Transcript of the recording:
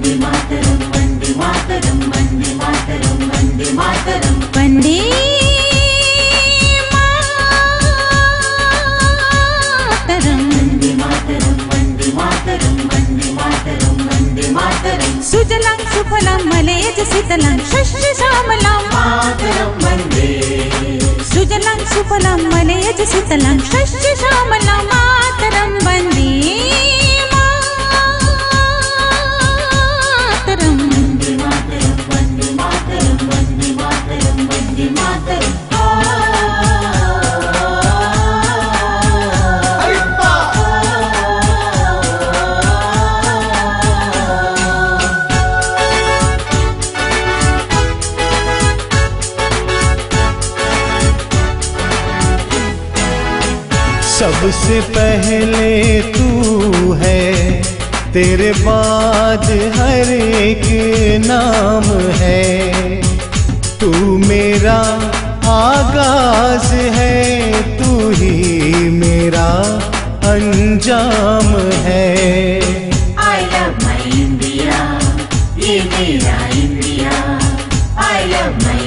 वंदे मातरम वंदे मातरम वंदे मातरम वंदे मातरम वंदे सुजलां सुफलां मलयज शीतलां शस्य श्यामलां मातरं वन्दे सुजलां सुफलां मलयज शीतलां शस्य श्यामलां मातरं वन्दे मातरं वन्दे मातरं वन्दे मातरं वन्दे मातरं वन्दे मातरं सबसे पहले तू है, तेरे बाद हर एक नाम है। तू मेरा आगाज है, तू ही मेरा अंजाम है। I love my India, ये मेरा इंडिया। I love my